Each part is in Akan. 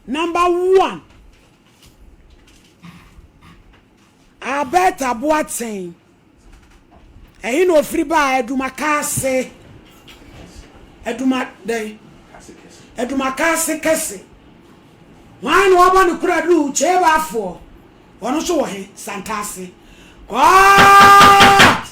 Number 1. I bet a boating. And you know, free by Edumakase. Edumakase Kese. One woman who could do Cheva for. One also he Santasi. Oh,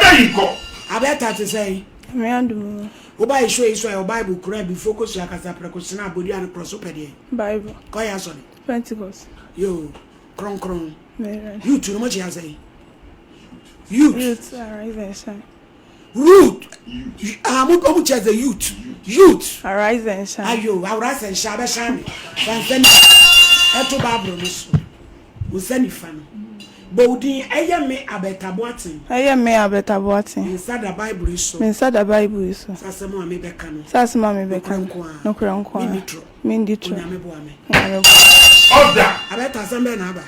there you go. I bet to say. Me ando. Oba show Israel Bible could be focused on Casa Precosina body and prosopedy. Bible. Koya sorry. Pentecost. Yo, cron. Me. You too much as say. Youth Arise and shine. Root. I'm going to the youth. Arise and shine. Ayo, arise and shine. Shine. Send to Barbara. We send fan. Bodi, I me a better boating. I am me a better boating. Inside the Bible is so. Inside the Bible is so. Sasama me becano. Sasama me becano. No crown qua. Minditro. Order. I bet I send another.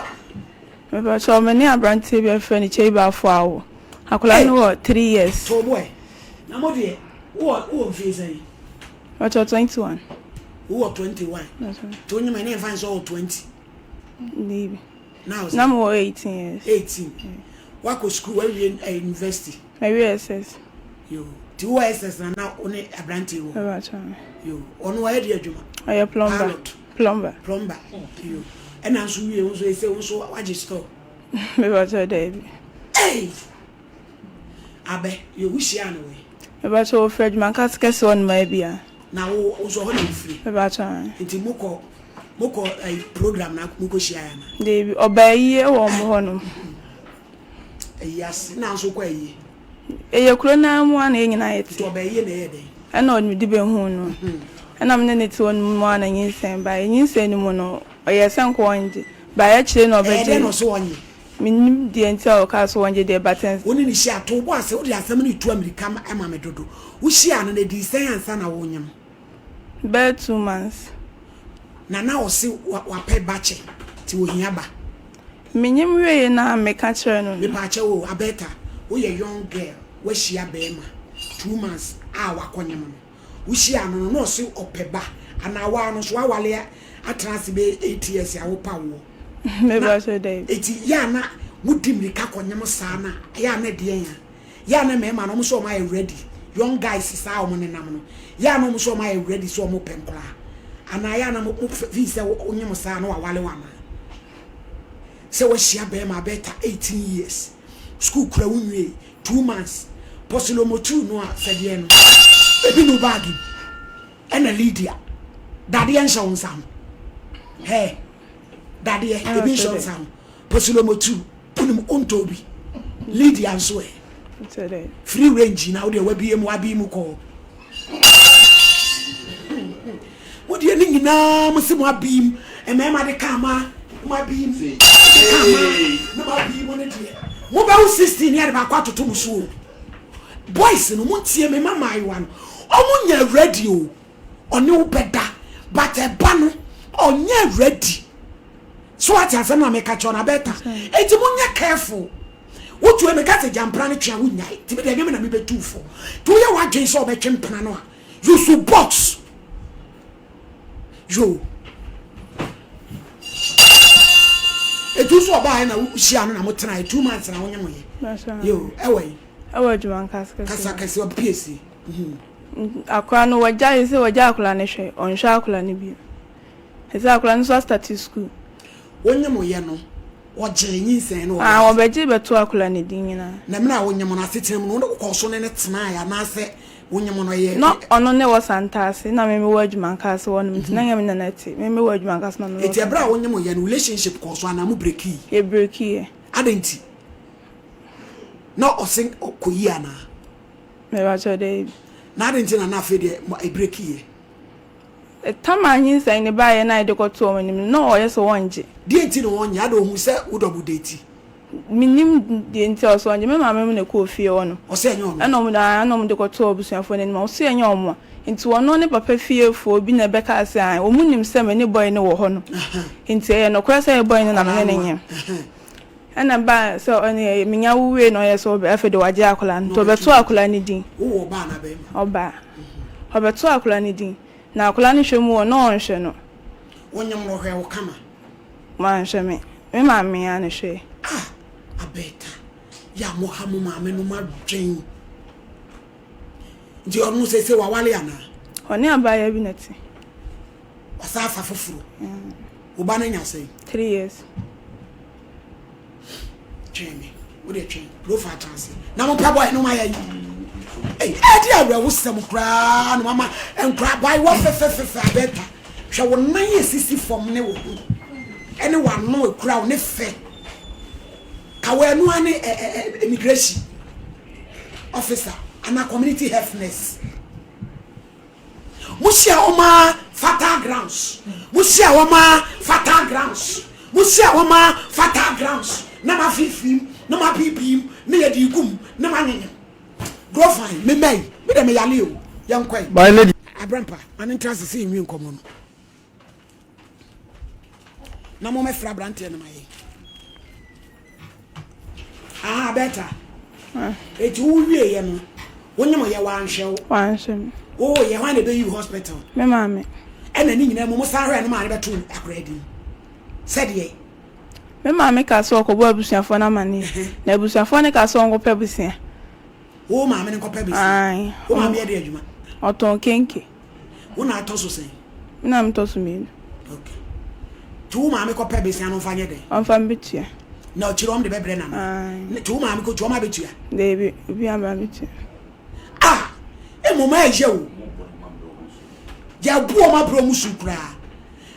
But so many are brand table furniture about 4 hours. I could know 3 years. So boy. Now what dear? Who face? What 21? Who are 21? That's right. 20 my name finds all 20. Maybe. Now more 18 years. 18. What go school where you university? Maybe SS. You. 2 SS now only a brand you. You. On where do you? I am plumber. You. And as we also say also what you store. Maybe what's your day? Hey. Abe, you wish you anyway. About your Fred Mancas on maybe. Now also on free. About time. It's Moko a program na Muko Shiana. They obey or more. Yes, now so quay. A crona one in night To obey a day. I know me debe hono. And I'm in it one morning in same by in same mono. Or yes, I'm going by a chain of a no so on you. Mean the entire castle one day buttons. When you share to was so there are so many to American Amamedodo. Who she and the design and son of William. Bed 2 months. Now see what pay batche to Yaba. Minim way na me catch her. The batche, oh, a better. We a young girl. Where she a bema 2 months. Our conyam. We she an no see or peba. And I want to swallow a transbe 8 years. I will power. Maybe I said it's yana would dim the caconyam sana. Yana dear. Yana me man almost my ready. Young guys is our money namno. Yana almost my ready so mo pencla. And I am visa on your son or Walewana. So was she a bear better 18 years. School crown 2 months. Possible 2 no said yen. Baby no bargain. And a Lydia. Daddy and Sean Sam. Hey, Daddy, the Bishop Sam. Possible 2. Put him on Toby. Lydia and swear. Free range now there will be a Wabi call. What do you think now, Mr. Beam? And Mamma the Kama, my beam. No, beam on it. Mobile 16 years about quarter to so. Boys, and won't see me, Mamma, one. On your radio, or no better, but a banner on your ready. So what has a make a chona better? It's a careful. What you make a jump planet, I would night. To be the women and be 2 for. Do you want to saw the champion? You should box. Yo. It was so bad now. She and I'm trying 2 months and I want you. Away. I would you want Casca PC. A crown or Jay is a Jaculanisha on Shaculanibi. His Aculan start to school. When you know, what Chinese and I will be able to Aculanidina. Namna when you want to sit him, no caution in it tonight, and I say, when you want to not on only was Santasi, now maybe word Mancas one, Nangam in the net, maybe word Mancas man. It's a brown when you relationship cause one, I'm breaky. A breaky. I didn't. Not or sing or Kuyana. Maybe I said they not until enough a breaky. A time I say in the buy and I got 2 when no, yes, 1 G. Didn't you one yard who said would have date? Minim the intel so you remember me ko fie ono o se anyo I know the ko to obusuafo ne ma se anyo omo nti wono ne papa fie fo bi na beka ase an o munim se me ne boy ne wo ho no nti e no kwese e boy ne na me ne nyem ana ba so oni minya wuwe no ye so be afede waje akola nto beto akola ni din wo ba na be oba obeto akola ni din na akola ni hwemu wo no onhwe no wonyam no hwe wo kama man hwe me maame ya ne hwe abeta ya mo ha mo maame no madwen ndi onu se wa wale ana oni abaya bi nati wasafa foforo oba na nya sei 3 years Jamie wo de twen lo fa chance na mo pa boy no ma ya yi di awra wo sem kra no mama enkra boy wo fe abeta hwe wo nan esisi fom ne wo ene wa no kra wo ne fe ka we no ane immigration officer and a community healthness musia oma fatal grounds musia oma fatal grounds musia oma fatal grounds na ma fifim na ma pipim na ya digum na ma nyen go fine me me dem yale o yankwai my lady abrampa an interest see nwi nkomo no na mo me fra brante na mai better eti wo wie ye no wonyem ye wanhwe wo ye wan be you hospital me maame ena ni nyina mo sa hwe no ma ne beto akredi said ye me maame ka so okobo abusuafo na mane na abusuafo ne ka so onko pebusia wo maame ne ko pebusia ai wo maame ye de adwuma oton kenke wo na atoso sen na mtoso mi okay tu maame ko pebusia no fanye de onfa mbitia na chirom de bebre na tu maame ko choma betua debi obi amba mbitia mama eje o ja buo ma bro musu kra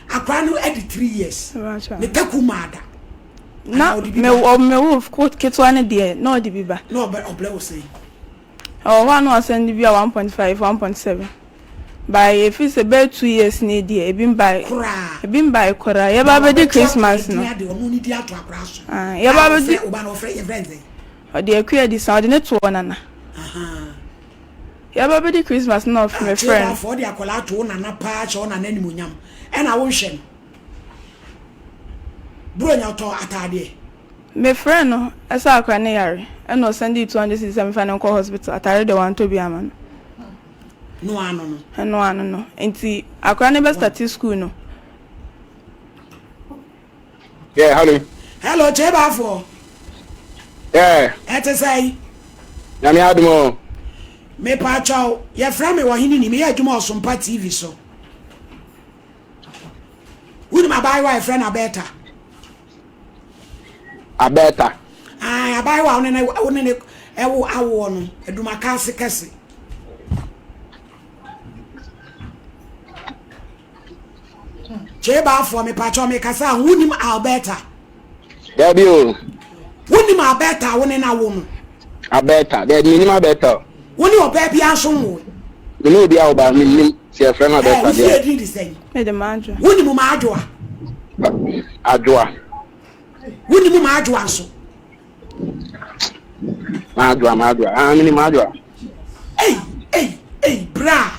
akra no edi 3 years ne taku mada na me wolf court ketwa ne de na odi biba no oble wo say one no send bi 1.5 1.7 by if it's about 2 years ne de ebim by kora ye ba be di Christmas no ya de onu ni di ato akra so ye ba be di oba no frɛ ye friend o de akua di sa o de ne to nana ya ba be di Christmas no of my friend for the akola to nana pa che ona nani munyam e na wo hwe bro nya to atade my friend no asa akwa ne yare e no send it 275 na ko hospital atare de wan to bi aman no ano no enti akwa ne be start school no yeah hello cheba for yeah ete say na me adumo me pa chao ye fra me wahini ni me ye adwuma osompa TV so wuni ma bai wa friend abeta abai wa one ewo awo no eduma kase kase cheba afọ me pa chao me kasa wuni ma Alberta there be o wuni ma Alberta woni na wo no Alberta there ni ma Alberta woni oba bia so wo me no bia oba me nim se friend Alberta there e di say me de majo woni mu ma adwoa woni mu ma adwoa so ma adwoa me ni ma adwoa bra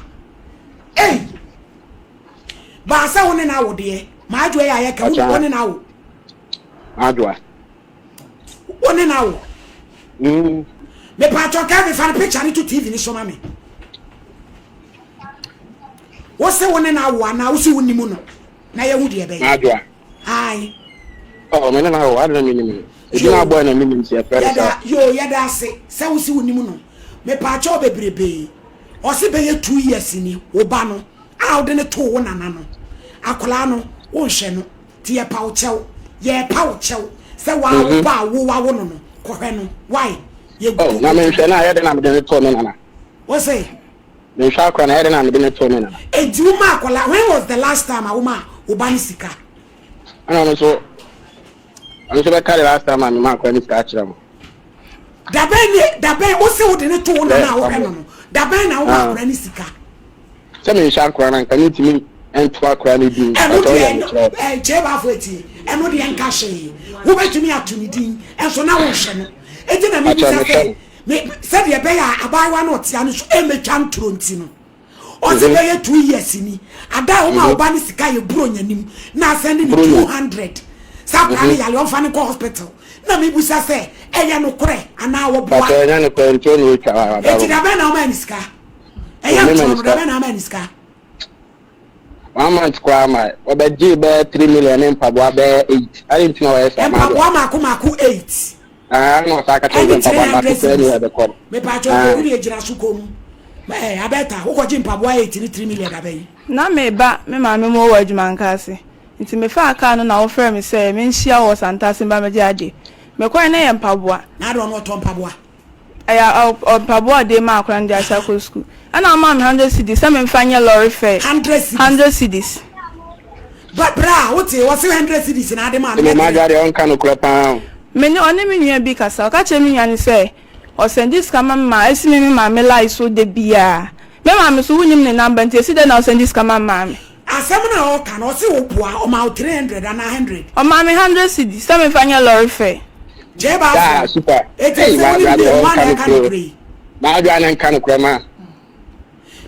ba sa woni na wo de ma adwoa ya ye ka woni na wo adwoa woni na wo me patro ka me fan picture ni to TV ni so ma me wo se woni na wo na wo se woni mu no na ye hu de be adwoa ai me na wo adwoa me ni e na boy na me ni se friend ya da se wo se woni mu no me patro bebrebe o se be ye 2 years ni wo ba no a wo de ne to wo nana no akola no wo hwe no ti ye pa wo chew se wa wo ba wo no ko hwe no why na me hwe na ye de na me de to me nana what say me hwe akwa na ye de na me de to me nana ejuma akola when was the last time a woman obani sika ana no so be carry last time me ma akwa ni sika achira mo dabe o se wo de ne to na wo hwe no dabe na wo akwa ni sika se me hwe akwa na kan ni timi ento akwa ni din cheba afoti eno de enka hye wo betumi atuni din enso na wo hye no eti na me bisa se me se de be ya abaiwa na otia no so emetwa ntro nti no o se be ye 2 years ni ada wo ma oba ni sika ye buro nyanim na send ni 200 sa kwa ni yale on fa ni ko hospital na me bisa se eya no kore ana wo boa ata nya no ko nto no twa eti da be na o ma ni sika eya ntro no da be na o ma ni sika 1 month kwa ma obeji be 3 million mpaboa be 8 I didn't know where some mpaboa maku 8 no sa ka tell mpaboa ba ko tell be ko me pa cho ko ri ejira sukom abeta wo ko ji mpaboa 8 ni 3 million abai na me ba me ma me mo wa adwuma nkase nti me fa aka no na wo frɛ me sɛ me nhia wo santase ba me ade me kwa na ye mpaboa na do no to mpaboa aya mpaboa de ma akwa ndi asha ko school ana ma me 100 cedis se me mfanye lorry fare 100 cedis but bra what you 100 cedis na de ma me ma gari on kan okura pa me ni oni me nua bi kasa o ka che me nua ni se o send this kama ma esi me ma me like so de bia me ma me so wunim ne number nti esi de na o send this kama ma me asem na o kan o se wo boa o ma 300 and 100 o ma me 100 cedis se me mfanye lorry fare jeba yeah super hey ma gari kan okura ma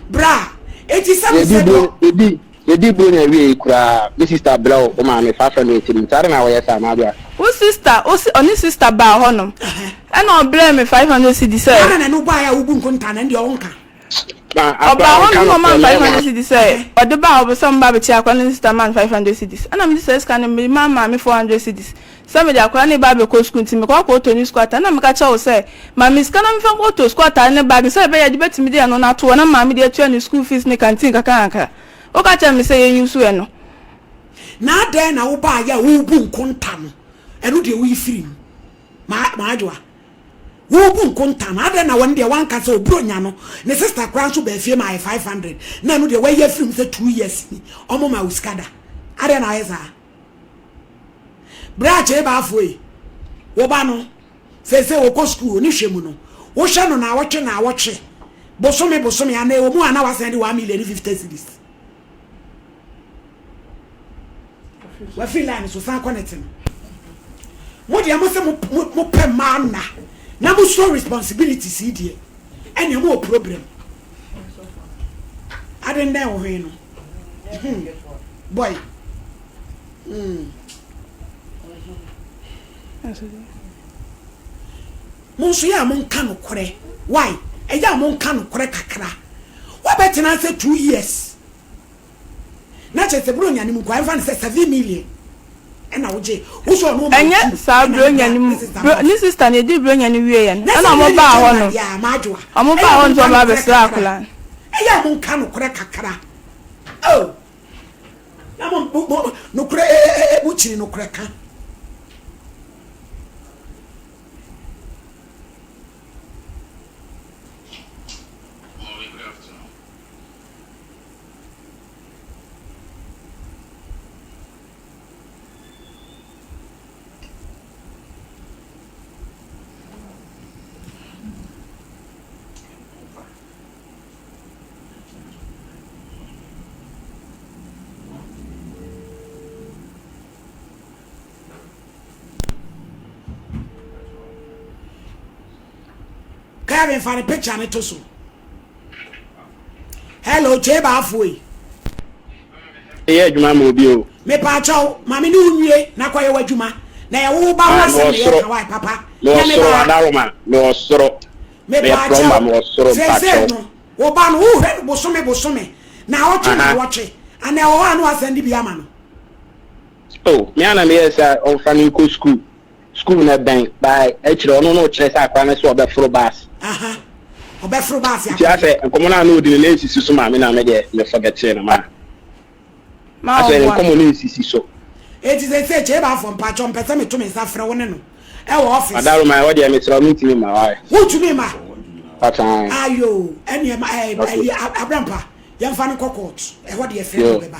bra eti sam se Edi bro na wi kura my sister blow o ma me 500 tin tare na wo yesa ma bia o sister oni sister ba honom e na o blame me 500 cedis say na no ba ya ubu nkonta na ndi o nka oba honom man 500 cedis say o de ba o so mba be chi akwa ni sister man 500 cedis ana me say scan me mama me 400 cedis so me de akwa ni ba be ko school tin me ko to ni squatter na me ka cha o say ma me scan na me fa ko to squatter ne ba be say be ya de betimi de no na to na ma me de tua ni school fees ni canteen kaka o ka cha me say yen yusu e no na den na wo ba ya wo bu nkonta no eno de wo ifiri ma adwa wo bu nkonta na den na won de wan ka say obro nya no ne sister kran so ba fie ma 500 na eno de wo ya film say 2 years ni omo ma uskada ade na yesa bra che ba afoi wo ba no se wo ko school ni hwemu no wo hwe no na woche bosome ana wo mu ana wasende 1 million 50 cedis wa finland so san connecting mo dia mo se mo pe mana na mo so responsibility si die ene mo problem aden den wo hwe no boy mo so ya mo nka no kore why e ya mo nka no kore kakra wa betina say 2 years na chese bro nya ni mu kwa fan say 7 million ena woje wo so no enye sa bro nya ni sister na di bro nya ni wie ye na mo ba ho no ya majwa mo ba ho nto ba be sra akula e ya mo nka no kore kakra oh na mo no kore bu chiri no kore ka Kevin for the picture ne to so. Hello Cheba afoi. Ye adwuma ma obi o. Me pa chaw, mami ni unwie na kwaye wadwuma. Na ye wo ba wa se ye ka wai papa. Ya me ba adaroma, me osoro. Me pa chaw, me osoro pa chaw. Wo ba no wo hwe bosome. Na oche na woche. Ana wo anu asandi bi ama no. Oh, me ana me say on fani ko school na bank by actually no chere say akwa na so obefro bus obefro bus ya ya say nkomo na no di na sisi so ma me na me de me forget na ma say nkomo na sisi so it is a say che ba for mpacho mpese me to me sa frɛ woni no e wo office adaro ma we de me tro meet me ma why who to me ma patan ayo eni ma abrampa yamfa no court e wo de e frɛ beba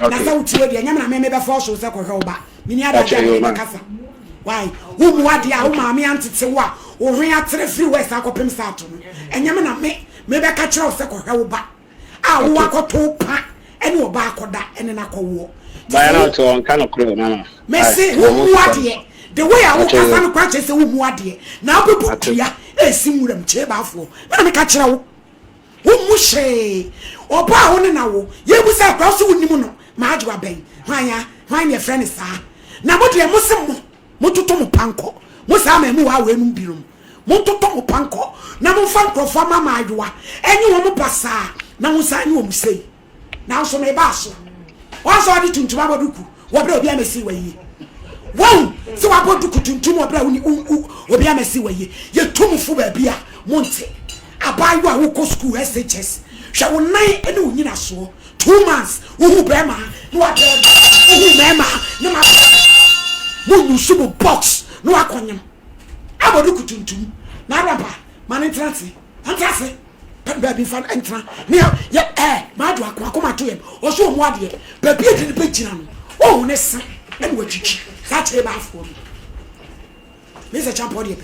na sa wuti we de nyam na me be force so ko hwe ba mini ada ja kasa why who muade a wo maame antete wo a wo hwe atere free west akopem sato no enyam na me be ka kire wo se ko hwe wo ba a wo akoto pa ene wo ba akoda ene na kowo ba na to on kan okro mama me say wo muade the way a wo kasa no kwa chese wo muade na obebu tua esi muram che ba afo me ka kire wo mu hye oba ho ne na wo ye bu sa kwa so wonim no ma adwa ben hwan ye friend sa na mo de mo sem mo toto mo panko mo sa ma mu wa we num birum mo toto mo panko na mo fa nkrofo ma adwa enyi wo mo pasa na mo sa anyi wo mo sei now so me baso once all the tuntum aboduku wo bra obi amesi wayi wow so aboduku tuntum wo bra obi amesi wayi ye tumfu ba bia monte abayo a wo ko school SHS hwa wo nan ene wo nyina so 2 months wo brema no wa wo mema no ma wo nusubo box no akonyem aboduku tuntum na rapa manitrati antrase baby fan entra ne ya madu akoma to yem o so mu ade baby e be gina no o ne se e no wachichi sa che ba afo me se champo de